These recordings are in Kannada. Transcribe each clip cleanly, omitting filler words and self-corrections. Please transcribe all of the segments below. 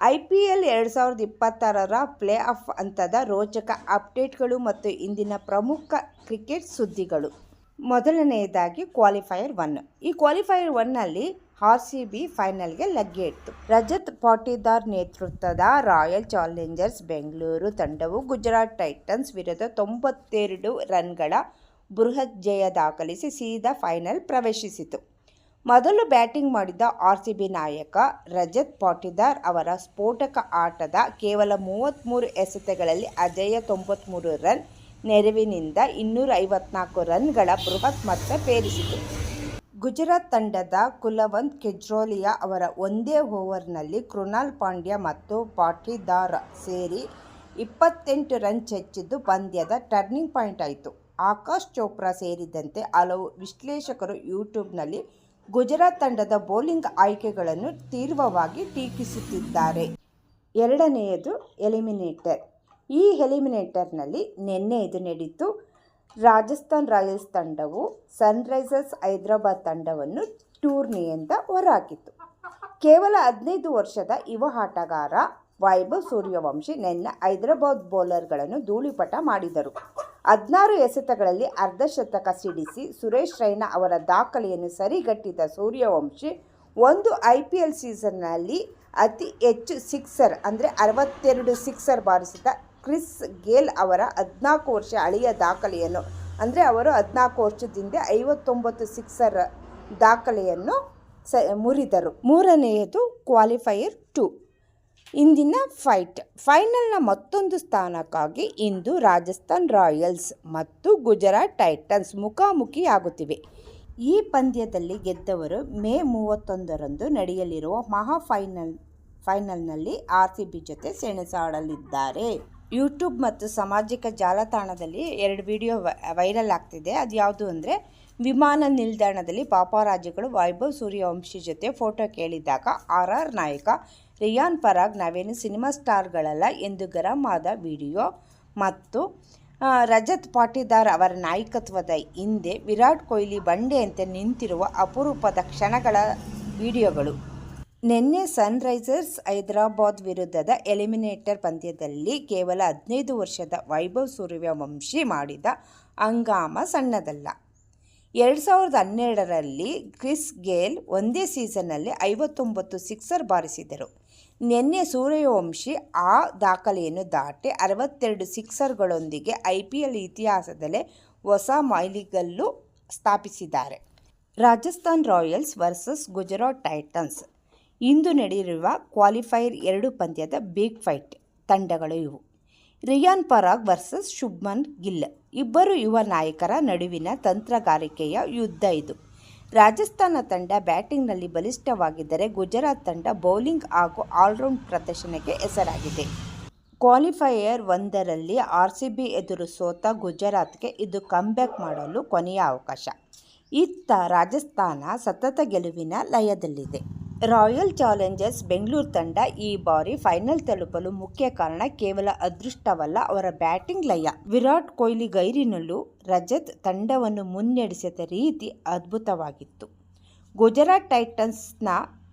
IPL 2026ರ ಪ್ಲೇ ಆಫ್ ಹಂತದ ರೋಚಕ ಅಪ್ಡೇಟ್ಗಳು ಮತ್ತು ಇಂದಿನ ಪ್ರಮುಖ ಕ್ರಿಕೆಟ್ ಸುದ್ದಿಗಳು. ಮೊದಲನೆಯದಾಗಿ ಕ್ವಾಲಿಫೈಯರ್ 1. ಈ ಕ್ವಾಲಿಫೈಯರ್ 1ನಲ್ಲಿ RCB ಫೈನಲ್ಗೆ ಲಗ್ಗೆ ಇಟ್ಟು. ರಜತ್ ಪಾಟಿದಾರ್ ನೇತೃತ್ವದ ರಾಯಲ್ ಚಾಲೆಂಜರ್ಸ್ ಬೆಂಗಳೂರು ತಂಡವು ಗುಜರಾತ್ ಟೈಟನ್ಸ್ ವಿರುದ್ಧ 92 ರನ್ಗಳ ಬೃಹತ್ ಜಯ ದಾಖಲಿಸಿ ಸೀದಾ ಫೈನಲ್ ಪ್ರವೇಶಿಸಿತು. ಮೊದಲು ಬ್ಯಾಟಿಂಗ್ ಮಾಡಿದ RCB ನಾಯಕ ರಜತ್ ಪಾಟಿದಾರ್ ಅವರ ಸ್ಫೋಟಕ ಆಟದ ಕೇವಲ 33 ಎಸೆತಗಳಲ್ಲಿ ಅಜೇಯ 93 ರನ್ ನೆರವಿನಿಂದ 254 ರನ್ಗಳ ಬೃಹತ್ ಮೊತ್ತ ಪೇರಿಸಿತು. ಗುಜರಾತ್ ತಂಡದ ಕುಲವಂತ್ ಕೆಜ್ರೋಲಿಯಾ ಅವರ ಒಂದೇ ಓವರ್ನಲ್ಲಿ ಕೃಣಾಲ್ ಪಾಂಡ್ಯ ಮತ್ತು ಪಾಟಿದಾರ್ ಸೇರಿ 28 ರನ್ ಚೆಚ್ಚಿದ್ದು ಪಂದ್ಯದ ಟರ್ನಿಂಗ್ ಪಾಯಿಂಟ್ ಆಯಿತು. ಆಕಾಶ್ ಚೋಪ್ರಾ ಸೇರಿದಂತೆ ಹಲವು ವಿಶ್ಲೇಷಕರು ಯೂಟ್ಯೂಬ್ನಲ್ಲಿ ಗುಜರಾತ್ ತಂಡದ ಬೌಲಿಂಗ್ ಆಯ್ಕೆಗಳನ್ನು ತೀವ್ರವಾಗಿ ಟೀಕಿಸುತ್ತಿದ್ದಾರೆ. ಎರಡನೆಯದು ಎಲಿಮಿನೇಟರ್. ಈ ಎಲಿಮಿನೇಟರ್ನಲ್ಲಿ ನಿನ್ನೆ ಇದು ನಡೆಯಿತು. ರಾಜಸ್ಥಾನ್ ರಾಯಲ್ಸ್ ತಂಡವು ಸನ್ರೈಸರ್ಸ್ ಹೈದರಾಬಾದ್ ತಂಡವನ್ನು ಟೂರ್ನಿಯಿಂದ ಹೊರಹಾಕಿತು. ಕೇವಲ 15 ವರ್ಷದ ಯುವ ಆಟಗಾರ ವೈಭವ್ ಸೂರ್ಯವಂಶಿ ನಿನ್ನೆ ಹೈದರಾಬಾದ್ ಬೌಲರ್ಗಳನ್ನು ಧೂಳಿಪಟ ಮಾಡಿದರು. 16 ಎಸೆತಗಳಲ್ಲಿ ಅರ್ಧಶತಕ ಸಿಡಿಸಿ ಸುರೇಶ್ ರೈನಾ ಅವರ ದಾಖಲೆಯನ್ನು ಸರಿಗಟ್ಟಿದ ಸೂರ್ಯವಂಶಿ ಒಂದು IPL ಸೀಸನ್ನಲ್ಲಿ ಅತಿ ಹೆಚ್ಚು ಸಿಕ್ಸರ್ ಅಂದರೆ 62 ಸಿಕ್ಸರ್ ಬಾರಿಸಿದ ಕ್ರಿಸ್ ಗೇಲ್ ಅವರ 14 ವರ್ಷ ಹಳೆಯ ದಾಖಲೆಯನ್ನು ಅಂದರೆ ಅವರು 14 ವರ್ಷದಿಂದ 59 ಸಿಕ್ಸರ್ ದಾಖಲೆಯನ್ನು ಮುರಿದರು. ಮೂರನೆಯದು ಕ್ವಾಲಿಫೈಯರ್ 2. ಇಂದಿನ ಫೈನಲ್ನ ಮತ್ತೊಂದು ಸ್ಥಾನಕ್ಕಾಗಿ ಇಂದು ರಾಜಸ್ಥಾನ್ ರಾಯಲ್ಸ್ ಮತ್ತು ಗುಜರಾತ್ ಟೈಟನ್ಸ್ ಮುಖಾಮುಖಿಯಾಗುತ್ತಿವೆ. ಈ ಪಂದ್ಯದಲ್ಲಿ ಗೆದ್ದವರು ಮೇ 31ರಂದು ನಡೆಯಲಿರುವ ಫೈನಲ್ನಲ್ಲಿ RCB ಜೊತೆ ಸೆಣಸಾಡಲಿದ್ದಾರೆ. ಯೂಟ್ಯೂಬ್ ಮತ್ತು ಸಾಮಾಜಿಕ ಜಾಲತಾಣದಲ್ಲಿ 2 ವಿಡಿಯೋ ವೈರಲ್ ಆಗ್ತಿದೆ. ಅದು ಯಾವುದು ಅಂದರೆ, ವಿಮಾನ ನಿಲ್ದಾಣದಲ್ಲಿ ಪಾಪಾರಾಜಿಗಳು ವೈಭವ್ ಸೂರ್ಯವಂಶಿ ಜೊತೆ ಫೋಟೋ ಕೇಳಿದಾಗ RR ನಾಯಕ ರಿಯಾನ್ ಪರಾಗ್ ನಾವೇನು ಸಿನಿಮಾ ಸ್ಟಾರ್ಗಳಲ್ಲ ಎಂದು ಗರಂ ಆದ ವಿಡಿಯೋ ಮತ್ತು ರಜತ್ ಪಾಟಿದಾರ್ ಅವರ ನಾಯಕತ್ವದ ಹಿಂದೆ ವಿರಾಟ್ ಕೊಹ್ಲಿ ಬಂಡೆಯಂತೆ ನಿಂತಿರುವ ಅಪರೂಪದ ಕ್ಷಣಗಳ ವಿಡಿಯೋಗಳು. ನಿನ್ನೆ ಸನ್ರೈಸರ್ಸ್ ಹೈದರಾಬಾದ್ ವಿರುದ್ಧದ ಎಲಿಮಿನೇಟರ್ ಪಂದ್ಯದಲ್ಲಿ ಕೇವಲ 15 ವರ್ಷದ ವೈಭವ್ ಸೂರ್ಯವಂಶಿ ಮಾಡಿದ ಹಂಗಾಮ ಸಣ್ಣದಲ್ಲ. 2012ರಲ್ಲಿ ಕ್ರಿಸ್ ಗೇಲ್ ಒಂದೇ ಸೀಸನ್ನಲ್ಲಿ 59 ಸಿಕ್ಸರ್ ಬಾರಿಸಿದರು. ನಿನ್ನೆ ಸೂರ್ಯವಂಶಿ ಆ ದಾಖಲೆಯನ್ನು ದಾಟಿ 62 ಸಿಕ್ಸರ್ಗಳೊಂದಿಗೆ IPL ಇತಿಹಾಸದಲ್ಲೇ ಹೊಸ ಮೈಲಿಗಲ್ಲು ಸ್ಥಾಪಿಸಿದ್ದಾರೆ. Rajasthan royals versus Gujarat titans. ಇಂದು ನಡೆಯಲಿರುವ ಕ್ವಾಲಿಫೈಯರ್ 2 ಪಂದ್ಯದ ಬಿಗ್ ಫೈಟ್ ತಂಡಗಳು ಇವು. ರಿಯಾನ್ ಪರಾಗ್ ವರ್ಸಸ್ ಶುಭ್ಮನ್ ಗಿಲ್. ಇಬ್ಬರು ಯುವ ನಾಯಕರ ನಡುವಿನ ತಂತ್ರಗಾರಿಕೆಯ ಯುದ್ಧ ಇದು. ರಾಜಸ್ಥಾನ ತಂಡ ಬ್ಯಾಟಿಂಗ್ನಲ್ಲಿ ಬಲಿಷ್ಠವಾಗಿದ್ದರೆ ಗುಜರಾತ್ ತಂಡ ಬೌಲಿಂಗ್ ಹಾಗೂ ಆಲ್ರೌಂಡ್ ಪ್ರದರ್ಶನಕ್ಕೆ ಹೆಸರಾಗಿದೆ. ಕ್ವಾಲಿಫೈಯರ್ 1ರಲ್ಲಿ RCB ಎದುರು ಸೋತ ಗುಜರಾತ್ಗೆ ಇದು ಕಮ್ಬ್ಯಾಕ್ ಮಾಡಲು ಕೊನೆಯ ಅವಕಾಶ. ಇತ್ತ ರಾಜಸ್ಥಾನ ಸತತ ಗೆಲುವಿನ ಲಯದಲ್ಲಿದೆ. ರಾಯಲ್ ಚಾಲೆಂಜರ್ಸ್ ಬೆಂಗಳೂರು ತಂಡ ಈ ಬಾರಿ ಫೈನಲ್ ತಲುಪಲು ಮುಖ್ಯ ಕಾರಣ ಕೇವಲ ಅದೃಷ್ಟವಲ್ಲ, ಅವರ ಬ್ಯಾಟಿಂಗ್ ಲಯ. ವಿರಾಟ್ ಕೊಹ್ಲಿ ಗೈರಿನಲ್ಲೂ ರಜತ್ ತಂಡವನ್ನು ಮುನ್ನಡೆಸಿದ ರೀತಿ ಅದ್ಭುತವಾಗಿತ್ತು. ಗುಜರಾತ್ ಟೈಟನ್ಸ್ನ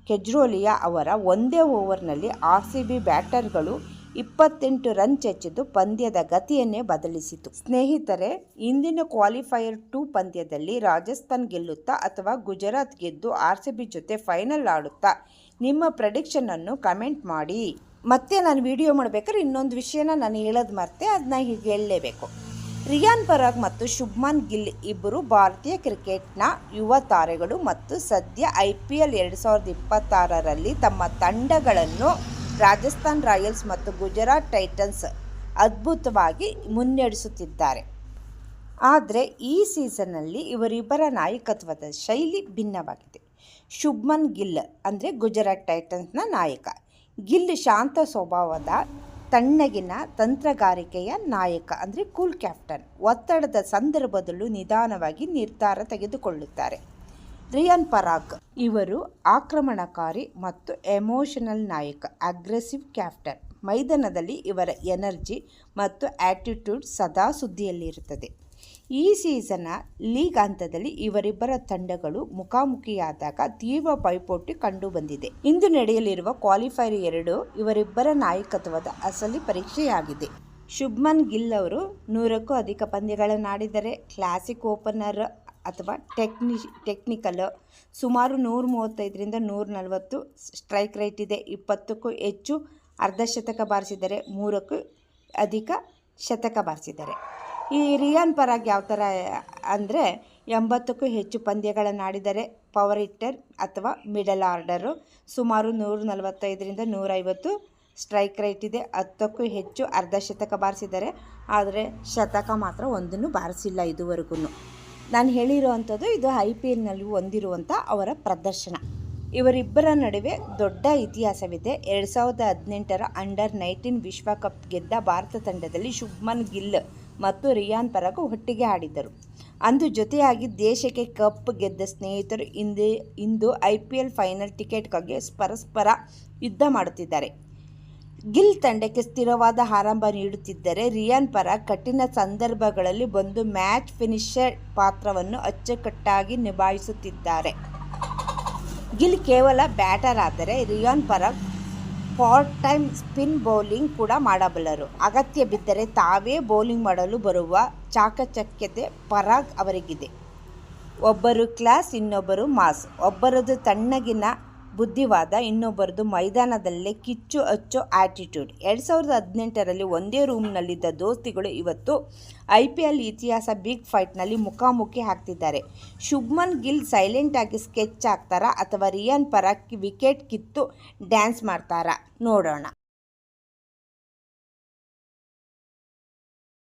ಕೆಜ್ರೋಲಿಯಾ ಅವರ ಒಂದೇ ಓವರ್ನಲ್ಲಿ RCB ಬ್ಯಾಟರ್ಗಳು 28 ರನ್ ಚೆಚ್ಚಿದ್ದು ಪಂದ್ಯದ ಗತಿಯನ್ನೇ ಬದಲಿಸಿತು. ಸ್ನೇಹಿತರೆ, ಇಂದಿನ ಕ್ವಾಲಿಫೈಯರ್ 2 ಪಂದ್ಯದಲ್ಲಿ ರಾಜಸ್ಥಾನ್ ಗೆಲ್ಲುತ್ತಾ ಅಥವಾ ಗುಜರಾತ್ ಗೆದ್ದು RCB ಜೊತೆ ಫೈನಲ್ ಆಡುತ್ತಾ ನಿಮ್ಮ ಪ್ರೆಡಿಕ್ಷನನ್ನು ಕಮೆಂಟ್ ಮಾಡಿ. ಮತ್ತೆ ನಾನು ವಿಡಿಯೋ ಮಾಡಬೇಕಾದ್ರೆ ಇನ್ನೊಂದು ವಿಷಯನ ನಾನು ಹೇಳೋದು ಮರ್ತೆ, ಅದನ್ನ ಈಗ ಹೇಳಲೇಬೇಕು. ರಿಯಾನ್ ಪರಾಗ್ ಮತ್ತು ಶುಭ್ಮನ್ ಗಿಲ್ ಇಬ್ಬರು ಭಾರತೀಯ ಕ್ರಿಕೆಟ್ನ ಯುವ ತಾರೆಗಳು ಮತ್ತು ಸದ್ಯ IPL 2026ರಲ್ಲಿ ತಮ್ಮ ತಂಡಗಳನ್ನು ರಾಜಸ್ಥಾನ್ ರಾಯಲ್ಸ್ ಮತ್ತು ಗುಜರಾತ್ ಟೈಟನ್ಸ್ ಅದ್ಭುತವಾಗಿ ಮುನ್ನಡೆಸುತ್ತಿದ್ದಾರೆ. ಆದರೆ ಈ ಸೀಸನ್ನಲ್ಲಿ ಇವರಿಬ್ಬರ ನಾಯಕತ್ವದ ಶೈಲಿ ಭಿನ್ನವಾಗಿದೆ. ಶುಭ್ಮನ್ ಗಿಲ್ ಅಂದರೆ ಗುಜರಾತ್ ಟೈಟನ್ಸ್ನ ನಾಯಕ. ಗಿಲ್ ಶಾಂತ ಸ್ವಭಾವದ ತಣ್ಣಗಿನ ತಂತ್ರಗಾರಿಕೆಯ ನಾಯಕ ಅಂದರೆ ಕೂಲ್ ಕ್ಯಾಪ್ಟನ್. ಒತ್ತಡದ ಸಂದರ್ಭದಲ್ಲೂ ನಿಧಾನವಾಗಿ ನಿರ್ಧಾರ ತೆಗೆದುಕೊಳ್ಳುತ್ತಾರೆ. ರಿಯಾನ್ ಪರಾಗ್ ಇವರು ಆಕ್ರಮಣಕಾರಿ ಮತ್ತು ಎಮೋಷನಲ್ ನಾಯಕ, ಅಗ್ರೆಸಿವ್ ಕ್ಯಾಪ್ಟನ್. ಮೈದಾನದಲ್ಲಿ ಇವರ ಎನರ್ಜಿ ಮತ್ತು ಆ್ಯಟಿಟ್ಯೂಡ್ ಸದಾ ಸುದ್ದಿಯಲ್ಲಿರುತ್ತದೆ. ಈ ಸೀಸನ್ನ ಲೀಗ್ ಹಂತದಲ್ಲಿ ಇವರಿಬ್ಬರ ತಂಡಗಳು ಮುಖಾಮುಖಿಯಾದಾಗ ತೀವ್ರ ಪೈಪೋಟಿ ಕಂಡುಬಂದಿದೆ. ಇಂದು ನಡೆಯಲಿರುವ ಕ್ವಾಲಿಫೈರ್ 2 ಇವರಿಬ್ಬರ ನಾಯಕತ್ವದ ಅಸಲಿ ಪರೀಕ್ಷೆಯಾಗಿದೆ. ಶುಭ್ಮನ್ ಗಿಲ್ ಅವರು 100ಕ್ಕೂ ಅಧಿಕ ಪಂದ್ಯಗಳನ್ನಾಡಿದರೆ. ಕ್ಲಾಸಿಕ್ ಓಪನರ್ ಅಥವಾ ಟೆಕ್ನಿಕಲ್ ಸುಮಾರು 135ರಿಂದ 140 ಸ್ಟ್ರೈಕ್ ರೇಟ್ ಇದೆ. 20ಕ್ಕೂ ಹೆಚ್ಚು ಅರ್ಧಶತಕ ಬಾರಿಸಿದರೆ, 3ಕ್ಕೂ ಅಧಿಕ ಶತಕ ಬಾರಿಸಿದ್ದಾರೆ. ಈ ರಿಯಾನ್ ಪರಾಗ್ ಯಾವ ಥರ ಅಂದರೆ 80ಕ್ಕೂ ಹೆಚ್ಚು ಪಂದ್ಯಗಳನ್ನಾಡಿದರೆ. ಪವರ್ ಹಿಟ್ಟರ್ ಅಥವಾ ಮಿಡಲ್ ಆರ್ಡರು ಸುಮಾರು 145ರಿಂದ 150 ಸ್ಟ್ರೈಕ್ ರೇಟ್ ಇದೆ. 10ಕ್ಕೂ ಹೆಚ್ಚು ಅರ್ಧಶತಕ ಬಾರಿಸಿದ್ದಾರೆ, ಆದರೆ ಶತಕ ಮಾತ್ರ ಒಂದನ್ನು ಬಾರಿಸಿಲ್ಲ ಇದುವರೆಗೂ. ನಾನು ಹೇಳಿರುವಂಥದ್ದು ಇದು IPLನಲ್ಲಿ ಹೊಂದಿರುವಂಥ ಅವರ ಪ್ರದರ್ಶನ. ಇವರಿಬ್ಬರ ನಡುವೆ ದೊಡ್ಡ ಇತಿಹಾಸವಿದೆ. 2018ರ ಅಂಡರ್-19 ವಿಶ್ವಕಪ್ ಗೆದ್ದ ಭಾರತ ತಂಡದಲ್ಲಿ ಶುಭ್ಮನ್ ಗಿಲ್ ಮತ್ತು ರಿಯಾನ್ ಪರಾಗ್ ಒಟ್ಟಿಗೆ ಆಡಿದ್ದರು. ಅಂದು ಜೊತೆಯಾಗಿ ದೇಶಕ್ಕೆ ಕಪ್ ಗೆದ್ದ ಸ್ನೇಹಿತರು ಇಂದು IPL ಫೈನಲ್ ಟಿಕೆಟ್ಗಾಗಿ ಪರಸ್ಪರ ಯುದ್ಧ ಮಾಡುತ್ತಿದ್ದಾರೆ. ಗಿಲ್ ತಂಡಕ್ಕೆ ಸ್ಥಿರವಾದ ಆರಂಭ ನೀಡುತ್ತಿದ್ದರೆ, ರಿಯಾನ್ ಪರಾಗ್ ಕಠಿಣ ಸಂದರ್ಭಗಳಲ್ಲಿ ಬಂದು ಮ್ಯಾಚ್ ಫಿನಿಷರ್ ಪಾತ್ರವನ್ನು ಅಚ್ಚುಕಟ್ಟಾಗಿ ನಿಭಾಯಿಸುತ್ತಿದ್ದಾರೆ. ಗಿಲ್ ಕೇವಲ ಬ್ಯಾಟರ್ ಆದರೆ, rayon Parag part time spin bowling ಕೂಡ ಮಾಡಬಲ್ಲರು. ಅಗತ್ಯ ಬಿದ್ದರೆ ತಾವೇ ಬೌಲಿಂಗ್ ಮಾಡಲು ಬರುವ ಚಾಕಚಕ್ಯತೆ ಪರಾಗ್ ಅವರಿಗಿದೆ. ಒಬ್ಬರು ಕ್ಲಾಸ್, ಇನ್ನೊಬ್ಬರು ಮಾಸ್. ಒಬ್ಬರದು ತಣ್ಣಗಿನ ಬುದ್ಧಿವಾದ, ಇನ್ನೊಬ್ಬರದು ಮೈದಾನದಲ್ಲೇ ಕಿಚ್ಚು ಹಚ್ಚೋ ಆಟಿಟ್ಯೂಡ್. 2018ರಲ್ಲಿ ಒಂದೇ ರೂಮ್ನಲ್ಲಿದ್ದ ದೋಸ್ತಿಗಳು ಇವತ್ತು IPL ಇತಿಹಾಸ ಬಿಗ್ ಫೈಟ್ನಲ್ಲಿ ಮುಖಾಮುಖಿ ಆಗ್ತಿದ್ದಾರೆ. ಶುಭ್ಮನ್ ಗಿಲ್ ಸೈಲೆಂಟ್ ಆಗಿ ಸ್ಕೆಚ್ ಹಾಕ್ತಾರಾ ಅಥವಾ ರಿಯಾನ್ ಪರಾಗ್ ವಿಕೆಟ್ ಕಿತ್ತು ಡ್ಯಾನ್ಸ್ ಮಾಡ್ತಾರಾ? ನೋಡೋಣ.